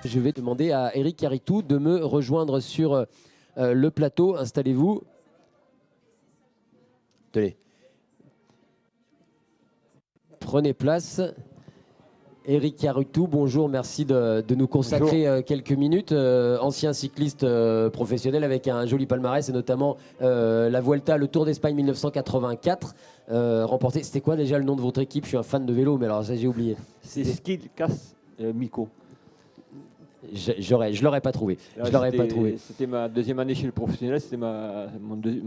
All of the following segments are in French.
Je vais demander à Eric Caritou de me rejoindre sur le plateau. Installez-vous. Tenez. Prenez place. Eric Caritou, bonjour, merci de nous consacrer quelques minutes. Ancien cycliste professionnel avec un joli palmarès et notamment la Vuelta, le Tour d'Espagne 1984. Remporté, c'était quoi déjà le nom de votre équipe? Je suis un fan de vélo, mais alors ça j'ai oublié. C'est Skilcas Mico. Je l'aurais pas trouvé. C'était ma deuxième année chez le professionnel, c'était ma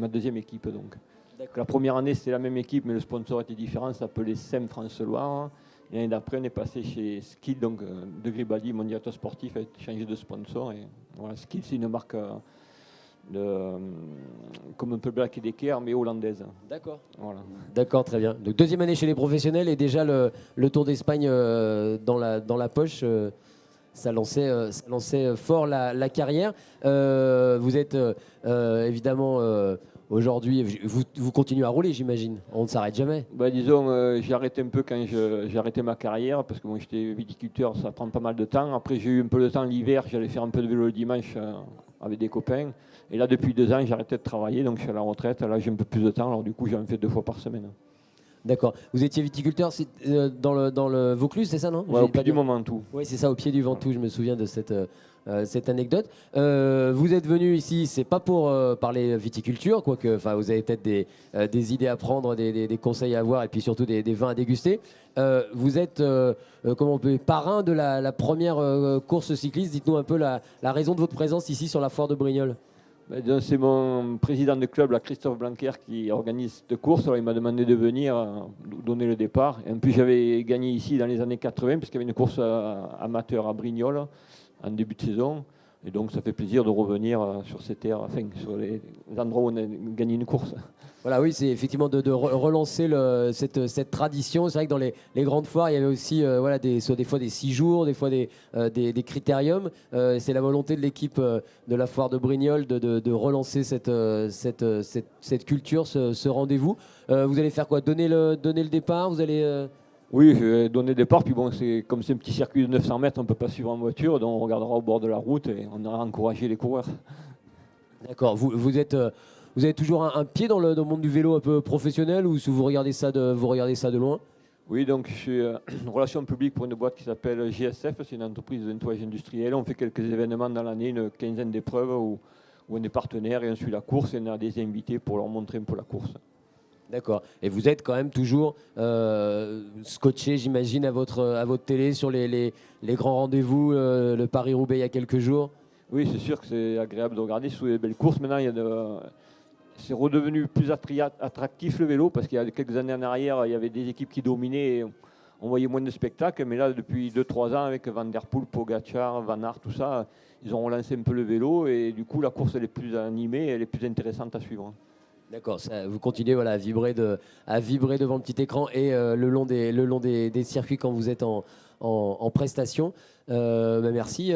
deuxième équipe. Donc. La première année, c'était la même équipe, mais le sponsor était différent, ça s'appelait SEM France-Loire. L'année d'après, on est passé chez Skid, donc de Gribaldi, mon directeur sportif, a changé de sponsor. Et voilà, Skid, c'est une marque comme un peu Black & Decker, mais hollandaise. D'accord. Voilà. D'accord, très bien. Donc deuxième année chez les professionnels et déjà le Tour d'Espagne dans la poche. Ça lançait fort la carrière. Vous êtes évidemment aujourd'hui, vous continuez à rouler, j'imagine. On ne s'arrête jamais. Bah, disons, j'ai arrêté un peu quand j'ai arrêté ma carrière parce que moi j'étais viticulteur, ça prend pas mal de temps. Après, j'ai eu un peu de temps l'hiver, j'allais faire un peu de vélo le dimanche avec des copains. Et là, depuis 2 ans, j'ai arrêté de travailler, donc je suis à la retraite. Là, j'ai un peu plus de temps, alors du coup, j'en fais 2 fois par semaine. D'accord. Vous étiez viticulteur dans le Vaucluse, c'est ça, non? Ouais, au pied du Ventoux. Oui, c'est ça, au pied du Ventoux. Je me souviens de cette anecdote. Vous êtes venu ici, c'est pas pour parler viticulture, quoique vous avez peut-être des idées à prendre, des conseils à avoir et puis surtout des vins à déguster. Vous êtes comment on peut, parrain de la première course cycliste. Dites-nous un peu la raison de votre présence ici sur la foire de Brignoles. C'est mon président de club, là, Christophe Blanquer, qui organise cette course. Alors, il m'a demandé de venir donner le départ. Et en plus, j'avais gagné ici dans les années 80, puisqu'il y avait une course amateur à Brignoles en début de saison. Et donc, ça fait plaisir de revenir sur ces terres, sur les endroits où on a gagné une course. Voilà, oui, c'est effectivement de relancer cette tradition. C'est vrai que dans les grandes foires, il y avait aussi des fois des 6 jours, des fois des critériums. C'est la volonté de l'équipe de la foire de Brignoles de relancer cette culture, ce rendez-vous. Vous allez faire quoi? Donner le départ? Vous allez... Oui, je vais donner le départ. Puis bon, comme c'est un petit circuit de 900 mètres, on ne peut pas suivre en voiture. Donc on regardera au bord de la route et on ira encourager les coureurs. D'accord. Vous avez toujours un pied dans le monde du vélo un peu professionnel ou vous regardez ça de loin? Oui, donc je suis en relation publique pour une boîte qui s'appelle GSF, c'est une entreprise de nettoyage industriel. On fait quelques événements dans l'année, une quinzaine d'épreuves où on est partenaire et on suit la course et on a des invités pour leur montrer un peu la course. D'accord. Et vous êtes quand même toujours scotché, j'imagine, à votre télé sur les grands rendez-vous, le Paris-Roubaix il y a quelques jours? Oui, c'est sûr que c'est agréable de regarder sous les belles courses. Maintenant, c'est redevenu plus attractif le vélo parce qu'il y a quelques années en arrière, il y avait des équipes qui dominaient et on voyait moins de spectacles. Mais là, depuis 2-3 ans, avec Van Der Poel, Pogacar, Van Aert, tout ça, ils ont relancé un peu le vélo et du coup, la course elle est plus animée, elle est plus intéressante à suivre. D'accord, vous continuez à vibrer devant le petit écran et le long des circuits quand vous êtes en prestation. Merci.